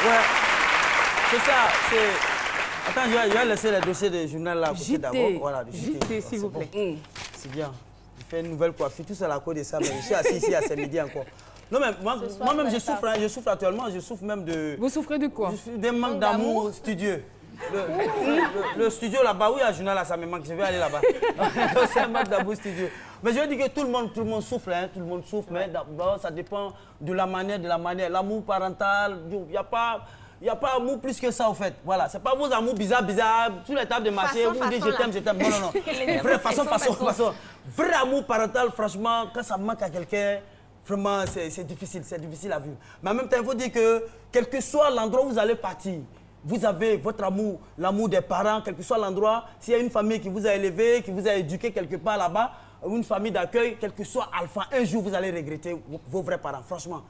Ouais. C'est ça. Attends, je vais laisser les dossiers du journal là à côté d'abord. Voilà, JT, s'il vous plaît. Bon. C'est bien. Je fais une nouvelle coiffure, tout ça à la cause de ça, mais je suis assis ici à ce midi encore. Non, mais moi-même, je souffre actuellement, je souffre même de... Vous souffrez de quoi? Des manques d'amour studieux. Le studio là-bas, oui, à journal là, ça me manque, je vais aller là-bas. C'est un manque d'amour studieux. Mais je veux dire que tout le monde souffre, hein, tout le monde souffre, mais d'abord, ça dépend de la manière. L'amour parental, il n'y a pas amour plus que ça, en fait. Voilà, c'est pas vos amours bizarres, sur les tables de marché, vous dites je t'aime. Non, non, non. Vrai, façon. Vrai amour parental, franchement, quand ça manque à quelqu'un, vraiment, c'est difficile à vivre. Mais en même temps, il faut dire que, quel que soit l'endroit où vous allez partir, vous avez votre amour, l'amour des parents, quel que soit l'endroit. S'il y a une famille qui vous a élevé, qui vous a éduqué quelque part là-bas, ou une famille d'accueil, quel que soit alpha, un jour vous allez regretter vos vrais parents, franchement.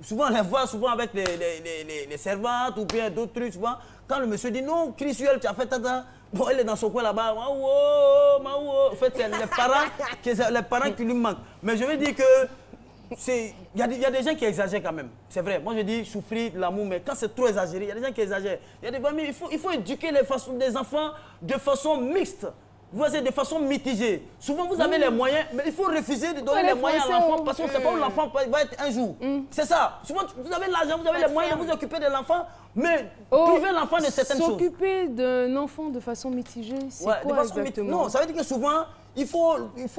Souvent, on les voit avec les servantes ou bien d'autres trucs. Souvent, quand le monsieur dit non, Chrisuel, tu as fait tata, bon, elle est dans son coin là-bas. En fait, c'est les parents qui lui manquent. Mais je veux dire que il y a des gens qui exagèrent quand même. C'est vrai. Moi, je dis souffrir de l'amour, mais quand c'est trop exagéré, il y a des gens qui exagèrent. Il y a des familles, il faut éduquer les enfants de façon mixte. Vous voyez, de façon mitigée. Souvent, vous avez les moyens, mais il faut refuser de donner les moyens à l'enfant parce qu'on ne sait pas où l'enfant va être un jour. C'est ça. Souvent, vous avez l'argent, vous avez les moyens de vous occuper de l'enfant, mais priver l'enfant de certaines choses. S'occuper d'un enfant de façon mitigée, c'est quoi exactement? Non, ça veut dire que souvent, il faut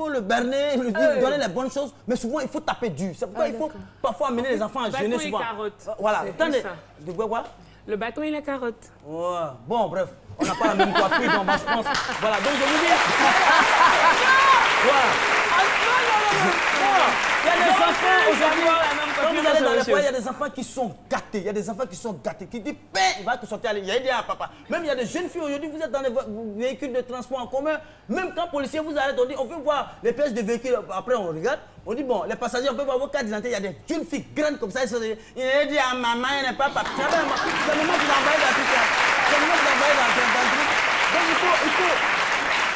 le berner, lui donner les bonnes choses, mais souvent, il faut taper dur. C'est pourquoi il faut parfois amener les enfants à jeûner souvent. Voilà. Attendez. De quoi? Le bâton et la carotte. Ouais. Bon, bref. On n'a pas la même coiffure, donc je pense. Voilà, donc je vous dis. Voilà. Il y a des enfants aujourd'hui, quand vous allez dans les foyers, il y a des enfants qui sont gâtés. Il y a des enfants qui sont gâtés, qui disent, il va te sortir, il y a idée à papa. Même il y a des jeunes filles aujourd'hui, vous êtes dans des véhicules de transport en commun. Même quand les policiers vous arrêtent, on dit, on veut voir les pièces de véhicules. Après, on regarde. On dit, bon, les passagers, on peut voir vos cartes d'identité. Il y a des jeunes filles grandes comme ça. Ils a dit à maman, il n'est pas papa. C'est le moment qu'il a envoyé dans tout ça. C'est le moment qu'il a envoyé dans le truc. Donc il faut.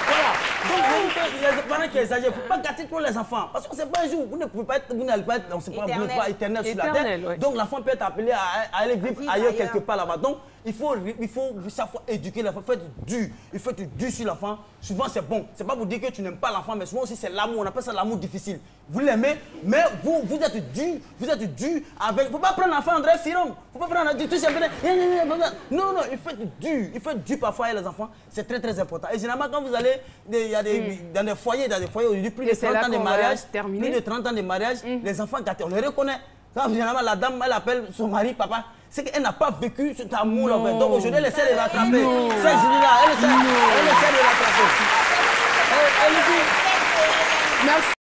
Voilà. Donc il y a des parents qui exagèrent. Il ne faut pas gâter trop les enfants. Parce que c'est pas un jour. Vous ne pouvez pas être, vous n'allez pas être, on sait pas, vous n'êtes pas éternel sur la terre. Ouais. Donc l'enfant peut être appelé à aller vivre ailleurs quelque part là-bas. Donc il faut chaque fois éduquer l'enfant. Il faut être dur. Il faut être dur sur l'enfant. Souvent c'est bon. C'est pas pour dire que tu n'aimes pas l'enfant, mais souvent aussi c'est l'amour. On appelle ça l'amour difficile. Vous l'aimez, mais vous êtes dur. Vous êtes dur avec. Il ne faut pas prendre l'enfant André Firon. Il ne faut pas prendre du tout. Non, il faut être dur. Il faut être dur parfois avec les enfants. C'est très très important. Et généralement quand vous allez, dans des foyers aujourd'hui, plus de 30 ans de mariage, les enfants gâtés, on les reconnaît. Quand généralement la dame, elle appelle son mari papa, c'est qu'elle n'a pas vécu cet amour-là. Donc aujourd'hui, elle essaie de rattraper. Cette journée-là, elle essaie de rattraper.